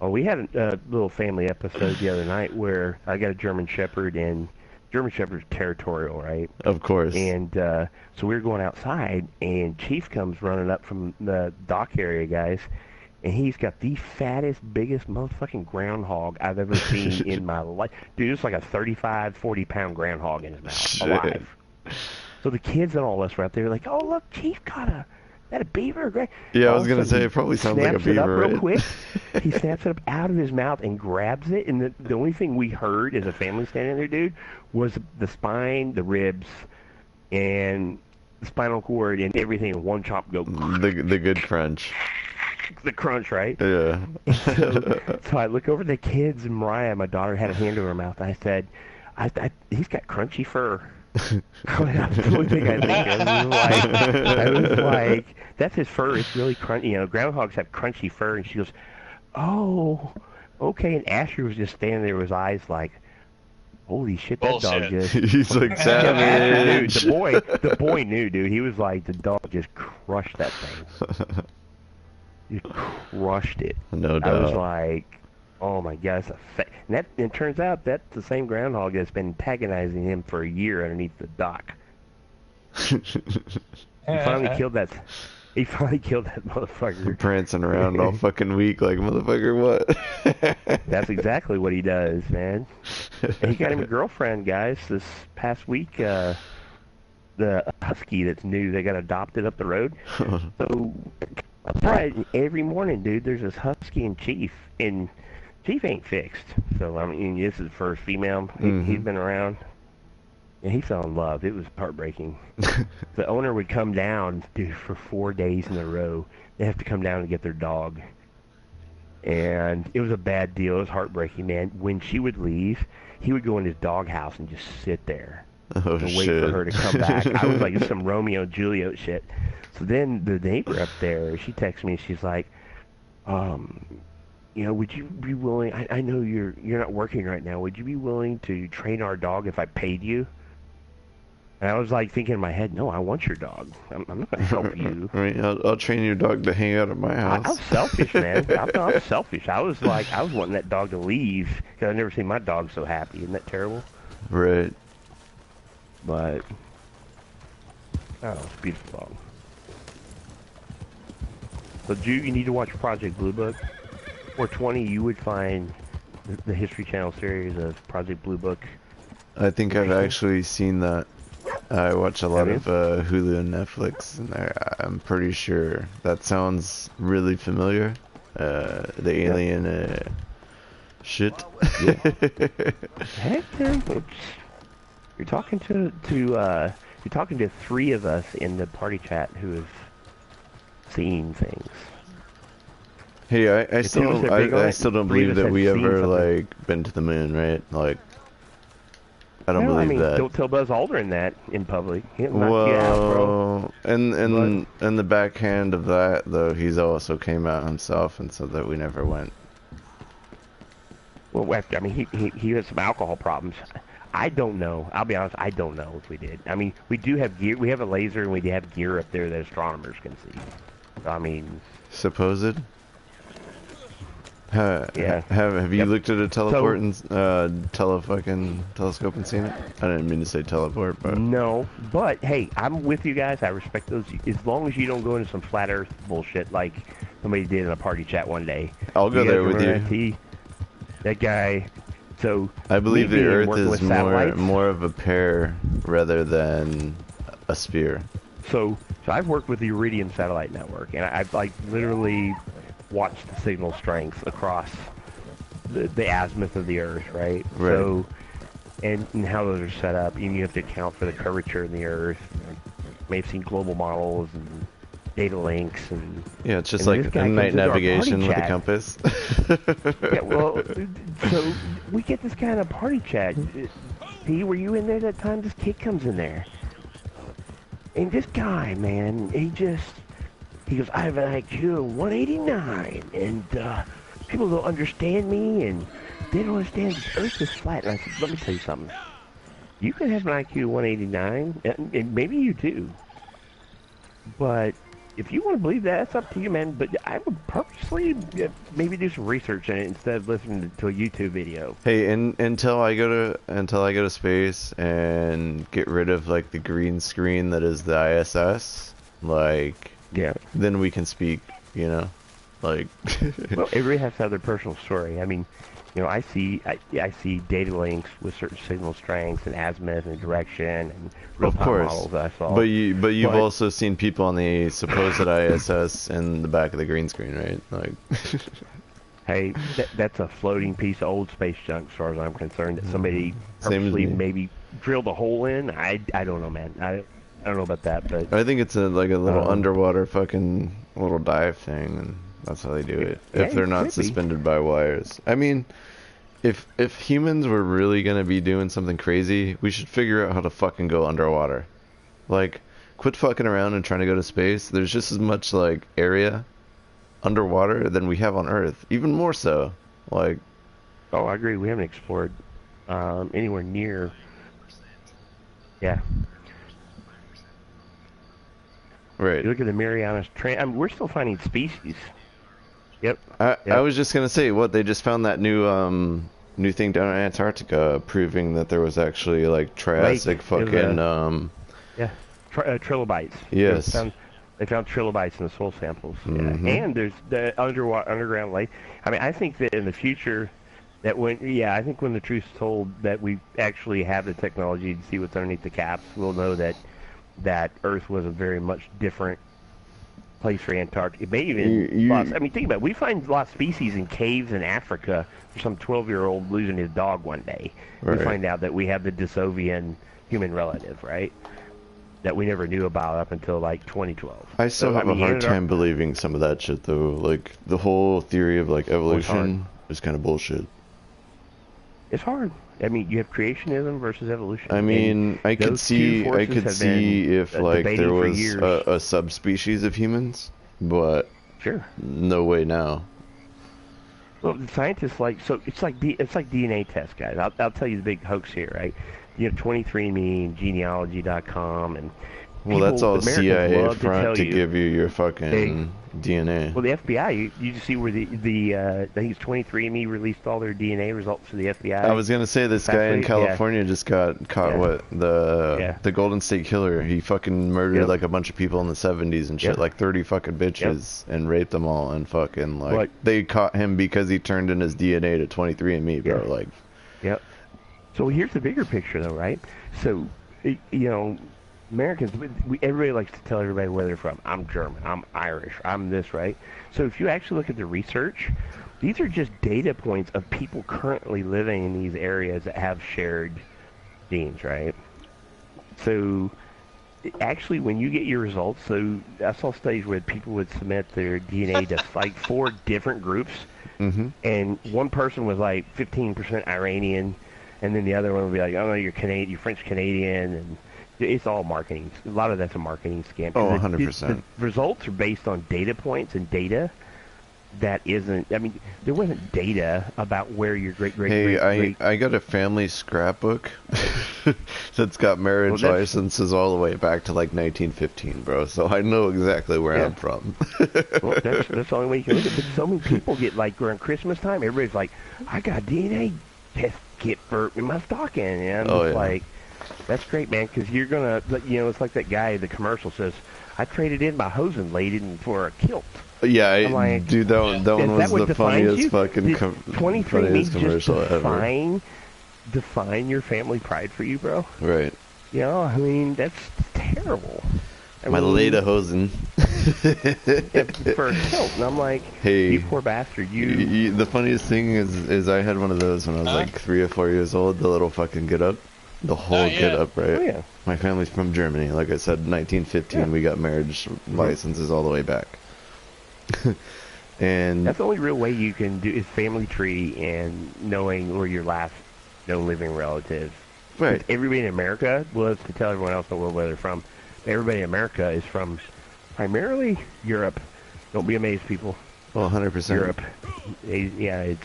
Oh, we had a little family episode the other night where I got a German Shepherd, and German Shepherd's territorial, right? Of course. And so we were going outside, and Chief comes running up from the dock area, guys, and he's got the fattest, biggest motherfucking groundhog I've ever seen in my life. Dude, it's like a 35, 40-pound groundhog in his mouth, Shit. alive. So the kids and all of us were out there like, oh, look, Chief got a beaver. Great. Yeah, I All was of a gonna sudden, say he it probably sounds like a snaps it up beaver, real right? quick. He snaps it up out of his mouth and grabs it. And the only thing we heard as a family standing there, dude, was the spine, the ribs, and the spinal cord and everything in one chop go. The good crunch. The crunch, right? Yeah. And so I look over at the kids, and Mariah, my daughter, had a hand over her mouth. And I said, he's got crunchy fur. That's the only thing I think of. I was like, that's his fur. It's really crunchy. You know, groundhogs have crunchy fur. And she goes, oh, okay. And Asher was just standing there with his eyes like, holy shit, that dog Bullshit. just. He's like Yeah, Asher knew. savage. The boy knew, dude. He was like, the dog just crushed that thing. Just crushed it. No I was doubt. like, oh my god, and it turns out that's the same groundhog that's been antagonizing him for a year underneath the dock. He finally killed that. He finally killed that motherfucker. Prancing around all fucking week like motherfucker what? That's exactly what he does, man. And he got him a girlfriend, guys. This past week, the Husky that's new, they got adopted up the road. So outside every morning, dude, there's this Husky and Chief, and Chief ain't fixed. So I mean, this is the first female he's been around, and he fell in love. It was heartbreaking. The owner would come down, dude, for 4 days in a row. They have to come down and get their dog, and it was a bad deal. It was heartbreaking, man. When she would leave, he would go in his doghouse and just sit there Oh and wait shit. for her to come back. I was like, this is some Romeo and Juliet shit. So then the neighbor up there, she texts me, and she's like, you know, would you be willing? I know you're not working right now. Would you be willing to train our dog if I paid you? And I was like thinking in my head, no, I want your dog. I'm not going to help you. I mean, I'll train your dog to hang out at my I'm house. selfish, man. I'm selfish. I was like, I was wanting that dog to leave because I've never seen my dog so happy. Isn't that terrible? Right. But, oh, it's a beautiful dog. So, Drew, you need to watch Project Blue Book. 420, you would find the History Channel series of Project Blue Book. I think I've actually seen that. I watch a lot of Hulu and Netflix, and I'm pretty sure that sounds really familiar. The alien shit. Yeah. Heck, man, you're talking you're talking to 3 of us in the party chat who have seen things. Hey, I still still I still don't believe that we ever like been to the moon, right? Like, I don't believe that. Don't tell Buzz Aldrin that in public. He'll knock you out, bro. and the backhand of that though, he's also came out himself and said that we never went. Well, I mean, he has some alcohol problems. I don't know. I'll be honest. I don't know if we did. I mean, we do have gear. We have a laser, and we have gear up there that astronomers can see. I mean, Supposed? Yeah. Have you looked at a teleport and telescope and seen it? I didn't mean to say teleport, but no. But hey, I'm with you guys. I respect those. As long as you don't go into some flat Earth bullshit like somebody did in a party chat one day. I'll go there with you. That guy. So I believe the Earth is more more of a pear rather than a sphere. So I've worked with the Iridium satellite network, and I've like literally watched the signal strength across the azimuth of the Earth, right? Right. So, and how those are set up, and you have to account for the curvature of the Earth. May have seen global models and data links, and yeah, it's just like night navigation with a compass. Yeah, well, so we get this guy in a party chat. P, were you in there that time? This kid comes in there, and this guy, man, he goes, I have an IQ of 189, and people don't understand me, and they don't understand the Earth is flat. And I said, let me tell you something. You can have an IQ of 189, and maybe you do, but if you want to believe that, that's up to you, man. But I would purposely maybe do some research in it instead of listening to a YouTube video. Hey, until I go to space and get rid of like the green screen that is the ISS, like, Yeah. then we can speak, you know, like. Well, everybody has to have their personal story. I mean, you know, I see data links with certain signal strengths and azimuth and direction and real-time models that I saw. But you've also seen people on the supposed ISS in the back of the green screen, right? Like. Hey, that's a floating piece of old space junk, as far as I'm concerned. That somebody purposely maybe drilled a hole in. I don't know, man. I don't know about that, but I think it's like a little underwater fucking little dive thing, and that's how they do it. Yeah, if they're not suspended by wires. I mean, if humans were really gonna be doing something crazy, we should figure out how to fucking go underwater. Like, quit fucking around and trying to go to space. There's just as much like area underwater than we have on Earth, even more so. Like, oh, I agree. We haven't explored anywhere near. Yeah. Right. You look at the Marianas Trench. I mean, we're still finding species. Yep. I was just gonna say, what, they just found that new thing down in Antarctica, proving that there was actually like Triassic fucking trilobites. Yes. They found trilobites in the soil samples. Mm-hmm. Yeah. And there's the underground lake. I mean, I think that in the future, I think when the truth's told that we actually have the technology to see what's underneath the caps, we'll know that Earth was a very much different place for Antarctica. It may even I mean, think about it. We find a lot of species in caves in Africa. For some 12-year-old losing his dog one day, we find out that we have the Desovian human relative, right? That we never knew about up until like 2012. I still have a hard time believing some of that shit, though. Like, the whole theory of like evolution is kind of bullshit. It's hard. I mean, you have creationism versus evolution. I mean, I could see if like there was a subspecies of humans, but sure, no way now. Well, the scientists it's like DNA tests, guys. I'll tell you the big hoax here, right? You have 23andMe and genealogy.com and that's all CIA front to give you your fucking DNA. Well, the FBI, you just see where I think it's 23andMe released all their DNA results for the FBI. I was gonna say this guy in California just got caught. The Golden State Killer. He fucking murdered like a bunch of people in the 70s and shit, like 30 fucking bitches, and raped them all, and fucking like they caught him because he turned in his DNA to 23andMe, bro. Like, yep. So here's the bigger picture, though, right? So, you know, Americans, everybody likes to tell everybody where they're from. I'm German, I'm Irish, I'm this, right? So if you actually look at the research, these are just data points of people currently living in these areas that have shared genes, right? So actually, when you get your results, so I saw studies where people would submit their DNA to like 4 different groups, and one person was like 15% Iranian, and then the other one would be like, oh no, you're French Canadian, and it's all marketing. A lot of that's a marketing scam. Oh, 100%. The results are based on data points and data that isn't. I mean, there wasn't data about where your great. I got a family scrapbook that's got marriage licenses all the way back to like 1915, bro. So I know exactly where I'm from. Well, that's the only way you can look at it. But so many people get like around Christmas time, everybody's like, I got a DNA test kit for in my stocking, and I'm like, that's great, man, because you're gonna, you know, it's like that guy. The commercial says, I traded in my hosen laden for a kilt. Yeah, like, dude, that one was the funniest fucking 23andMe commercial ever. Define your family pride for you, bro. Right. You know, I mean, that's terrible. My lederhosen. For a kilt, and I'm like, hey, you poor bastard, you. The funniest thing is I had one of those when I was like 3 or 4 years old. The little fucking get up, the whole get up, right? Oh, yeah. My family's from Germany. Like I said, 1915. We got marriage licenses all the way back. And that's the only real way you can do is family tree and knowing where your last known living relative. Right. Everybody in America loves to tell everyone else in the world where they're from. Everybody in America is from primarily Europe. Don't be amazed, people. Well, 100%. Europe. Yeah,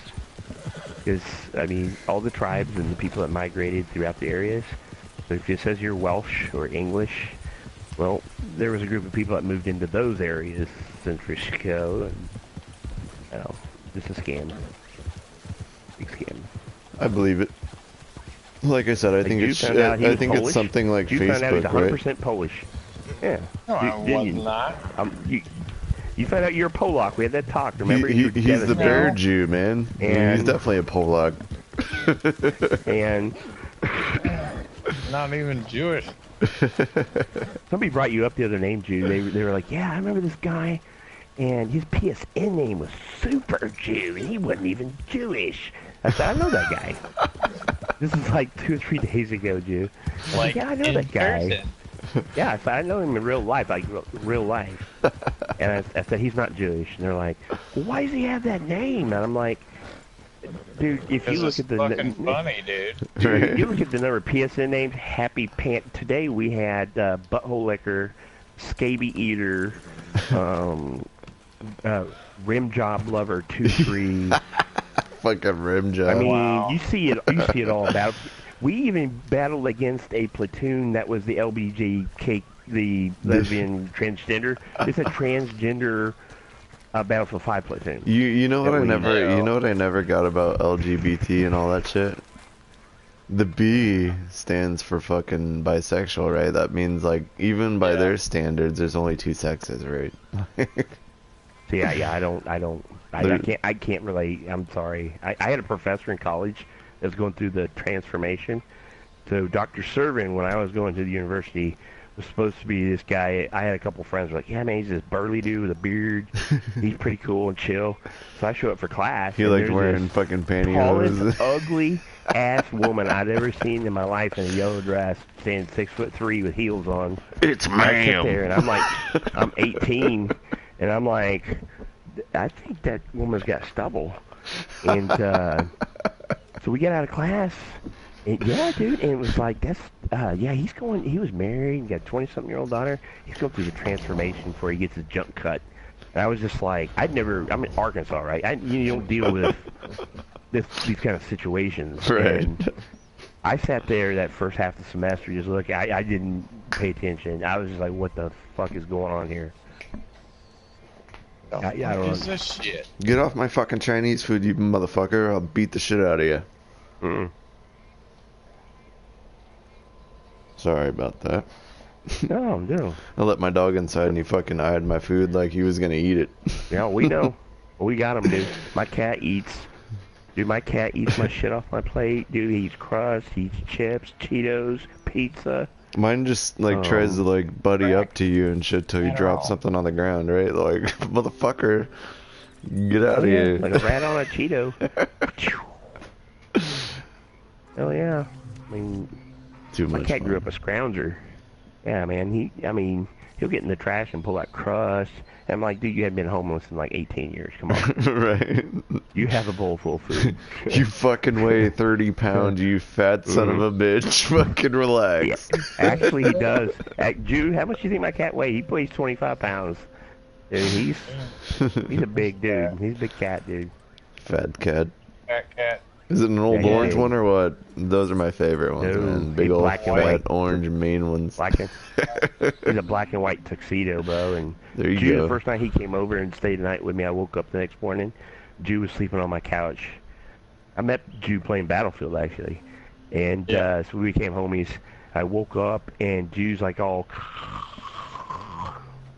it's I mean, all the tribes and the people that migrated throughout the areas. So if it says you're Welsh or English, Well, there was a group of people that moved into those areas since Frisco, and you know, just a scam. Big scam. I believe it. Like I said, I think it's something like Jude found out he's Facebook, 100% right? Polish. Yeah. No, I was not. You found out you're a Polak. We had that talk. Remember? He's the bear Jew, man. And he's definitely a Polak. And not even Jewish. somebody brought you up the other name, Jew. They were like, yeah, I remember this guy, and his PSN name was Super Jew, and he wasn't even Jewish. I said, I know that guy. This is like 2 or 3 days ago, Jew. Like, yeah, I know that guy. Person. Yeah, I know him in real life, like real life. And I said, he's not Jewish. And they're like, well, why does he have that name? And I'm like, dude, if you look at the fucking funny, dude. You look at the number of PSN names, Happy Pant. Today we had Butthole Licker, Scaby Eater, Rim Job Lover 2-3. Fucking rim job. I mean, wow. you see it all about. We even battled against a platoon that was the LBGK, the lesbian transgender. It's a transgender Battlefield 5 platoon. You know what I never got about LGBT and all that shit? The B stands for fucking bisexual, right? That means like even by their standards, there's only 2 sexes, right? So yeah, I can't relate. I'm sorry. I had a professor in college that was going through the transformation. So Dr. Servin, when I was going to the university, was supposed to be this guy. I had a couple friends who were like, yeah, man, he's this burly dude with a beard. He's pretty cool and chill. So I show up for class. He liked wearing fucking pantyhose. Tallest, ugly ass woman I'd ever seen in my life in a yellow dress, standing 6'3" with heels on. It's I sit ma'am. there and I'm like, I'm 18, and I'm like, I think that woman's got stubble. And so we get out of class. And, yeah, dude, and it was like, he was married and got a 20-something-year-old daughter. He's going through the transformation before he gets his junk cut. And I was just like, I'm in Arkansas, right? You don't deal with these kind of situations. Right. And I sat there that first half of the semester just looking. I didn't pay attention. I was just like, what the fuck is going on here? What is this shit? Get off my fucking Chinese food, you motherfucker. I'll beat the shit out of you. Mm-mm. Sorry about that. No. I let my dog inside and he fucking eyed my food like he was gonna eat it. Yeah, we know. We got him, dude. My cat eats my shit off my plate. Dude, he eats crust, he eats chips, Cheetos, pizza. Mine just like tries to like buddy up to you and shit till you drop something on the ground, right? Like, motherfucker, get out of here. Like a rat on a Cheeto. Hell yeah. I mean, my cat grew up a scrounger. Yeah, man. He'll get in the trash and pull out crust. And I'm like, dude, you haven't been homeless in like 18 years. Come on. Right. You have a bowl full of food. You fucking weigh 30 pounds, you fat son of a bitch. Fucking relax. Yeah, actually, he does. Jude, how much do you think my cat weighs? He weighs 25 pounds. Dude, he's a big dude. He's a big cat, dude. Fat cat. Fat cat. Is it an old orange one or what? Those are my favorite ones, man. Big old fat orange main ones. He's a black and white tuxedo, bro. And there you Jude, go. the first night he came over and stayed the night with me, I woke up the next morning. Jude was sleeping on my couch. I met Jude playing Battlefield, actually. And so we came home. I woke up, and Jude's like all...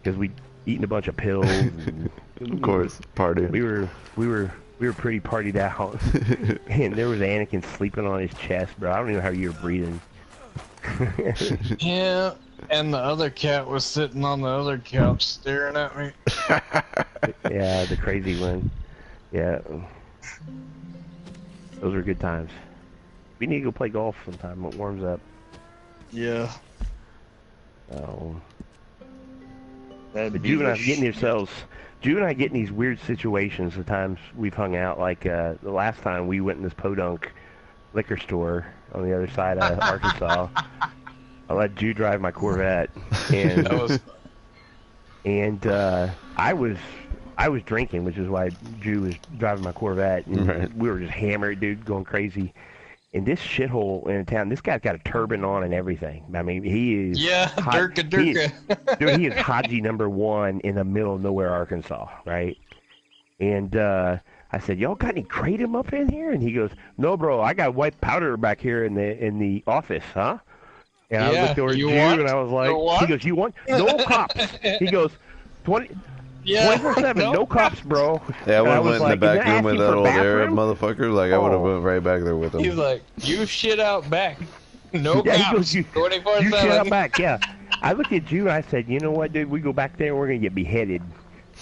Because we'd eaten a bunch of pills. And, of course, party. We were pretty partied out. And there was Anakin sleeping on his chest, bro. I don't even know how you were breathing. Yeah, and the other cat was sitting on the other couch staring at me. Yeah, the crazy one. Yeah. Those were good times. We need to go play golf sometime when it warms up. Yeah. Oh. That'd be Jude and I get in these weird situations the times we've hung out. Like the last time we went in this podunk liquor store on the other side of Arkansas. I let Jude drive my Corvette, and I was drinking, which is why Jude was driving my Corvette, and we were just hammered, dude, going crazy. In this shithole in town, this guy's got a turban on and everything. I mean, he is Yeah, hot. Durka Durka. Dude, he is Haji number one in the middle of nowhere, Arkansas, right? And I said, "Y'all got any kratom up in here?" And he goes, "No, bro, I got white powder back here in the office, huh?" And I Yeah, looked over at you Jude, want? and I was like, You want? "He goes, you want no cops?" He goes, 20, Yeah, 24/7, no cops, bro. Yeah, I And would I have was went in the like, back "Isn't that room with asking that for old Arab bathroom?" motherfucker. Like, I would have Oh. went right back there with him. he's like, you shit out back. No Yeah, he cops. goes, you shit 24/7. out back, yeah. I looked at you and I said, you know what, dude, we go back there and we're going to get beheaded.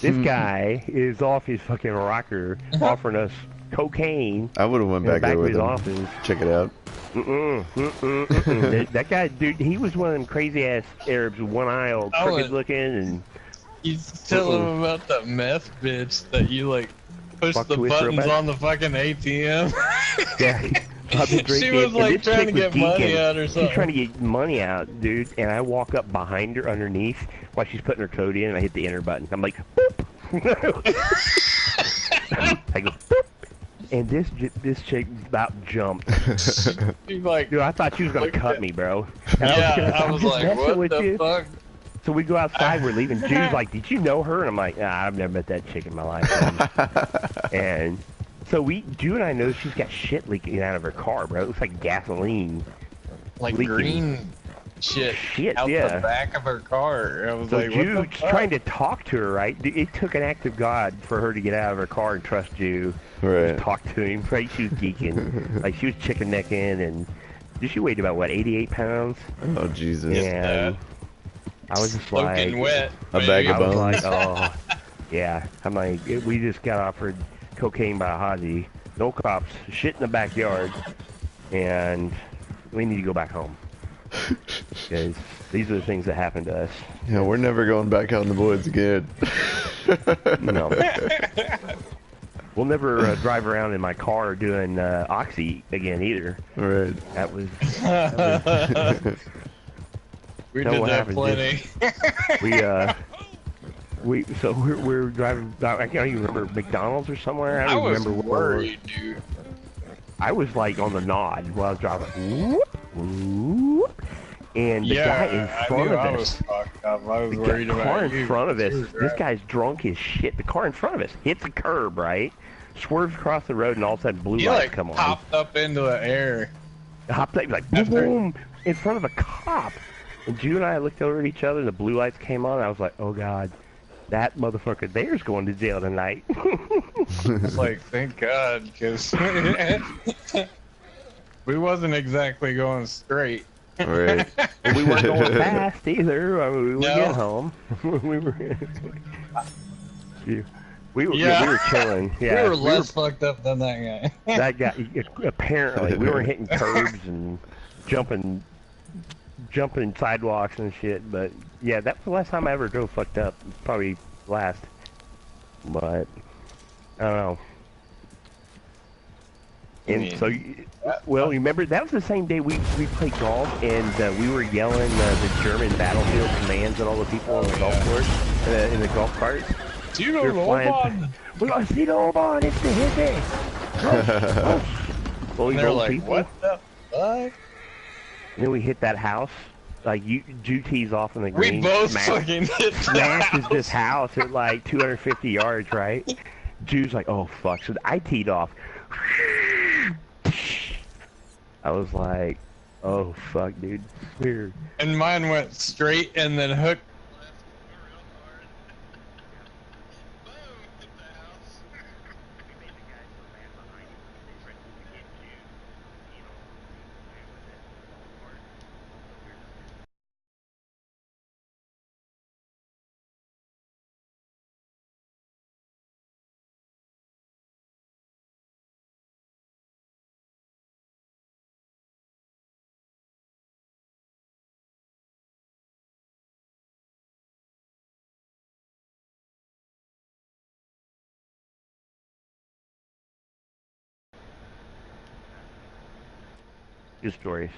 This guy is off his fucking rocker offering us cocaine I would have went in the back back there of with his him. office. Check it out. That guy, dude, he was one of them crazy-ass Arabs with one eye all crooked looking and... You tell him about the meth bitch that you like push Fuck the twist buttons robot? on the fucking ATM. Yeah, I've been She drinking, was and like this trying chick to was get money geeking. out or something. She's trying to get money out, dude, and I walk up behind her underneath while she's putting her code in, and I hit the enter button. I'm like, boop! I go, boop! And this chick about jumped. She's like, Dude, I thought she was going to cut me, bro. And yeah, I I'm was just like, messing what with the you. fuck? So we go outside, we're leaving. Jude's like, did you know her? And I'm like, nah, I've never met that chick in my life. And so Jude and I know she's got shit leaking out of her car, bro. It looks like gasoline. Like leaking. green shit, out yeah. the back of her car. I was So like, what the Jude's fuck? trying to talk to her, right? It took an act of God for her to get out of her car and trust Jude. Right. Talk to him, right? She was geeking. Like, she was chicken necking, and she weighed about, what, 88 pounds? Oh, Jesus. And I was just Soaking like... wet. A bag of I was bones. like, oh, yeah. I'm like, we just got offered cocaine by Haji. No cops, shit in the backyard, and we need to go back home. Because these are the things that happen to us. Yeah, we're never going back out in the woods again. No. We'll never drive around in my car doing Oxy again either. Right. That was... We know did what that happened, plenty. So we're driving. I can't even remember McDonald's or somewhere. I I don't was remember worried, dude. I was like on the nod while I was driving. Whoop, whoop, and the guy in front of I was us. fucked up. I was The worried car about in you. front of us. You were This driving. guy's drunk as shit. The car in front of us hits a curb, right? Swerves across the road, and all of a sudden blue You lights like come on. popped up into the air. Hopped up, like boom, boom, in front of a cop. And Jude and I looked over at each other, and the blue lights came on. And I was like, "Oh God, that motherfucker there's going to jail tonight." It's like, thank God, because we wasn't exactly going straight. Right. We weren't going fast either. I mean, we were No. getting home. we were. We were chilling. Yeah, we were less fucked up than that guy. That guy, apparently, we were hitting curbs and jumping sidewalks and shit. But yeah, that was the last time I ever drove fucked up. Probably last. But I don't know. And so, well, remember that was the same day we played golf and we were yelling the German battlefield commands at all the people on the golf course in the golf carts. You don't know about it. We got see the Oban, it's the hippie. Well, And they're like, what the fuck? And then we hit that house. Like, Jude tees off in the green. We both fucking hit the smashes house. this house at like 250 yards, right? Jude's like, oh fuck. So I teed off. I was like, oh fuck, dude. Weird. And mine went straight and then hooked. Good stories.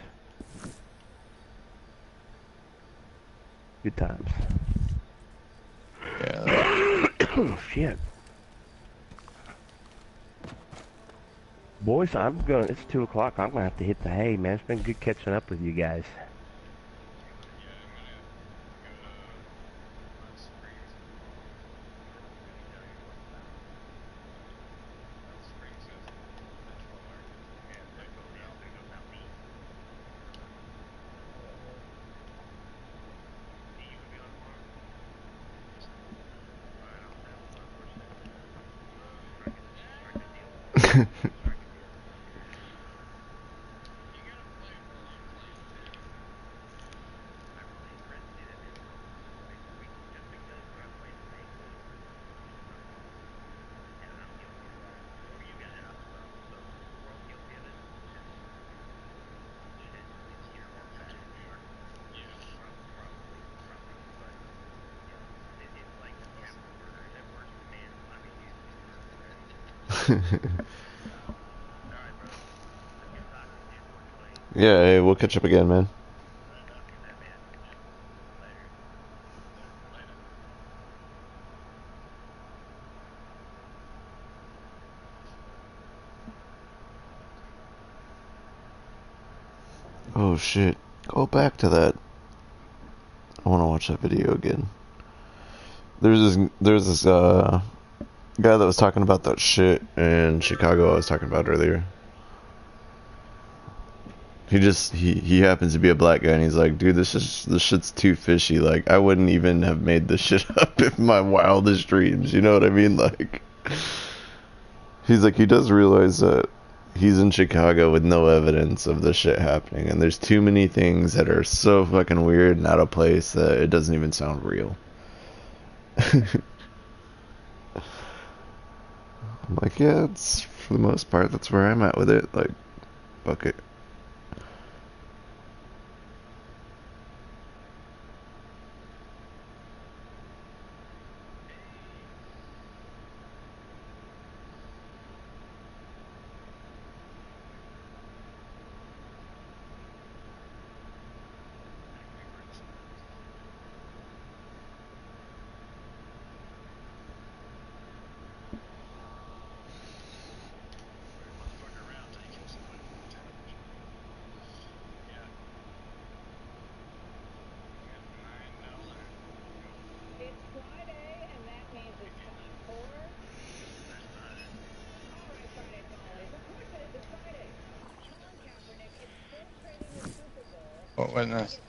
Good times. Yeah. Oh shit. Boys, I'm going. It's 2 o'clock. I'm gonna have to hit the hay, man. It's been good catching up with you guys. Yeah, hey, we'll catch up again, man. Oh shit. Go back to that. I want to watch that video again. There's this guy that was talking about that shit in Chicago I was talking about earlier. He happens to be a black guy and he's like, dude, this shit's too fishy. Like, I wouldn't even have made this shit up in my wildest dreams. You know what I mean? Like, he's like, he does realize that he's in Chicago with no evidence of this shit happening, and there's too many things that are so fucking weird and out of place that it doesn't even sound real. I'm like, yeah, it's for the most part that's where I'm at with it. Like, fuck it. What witness?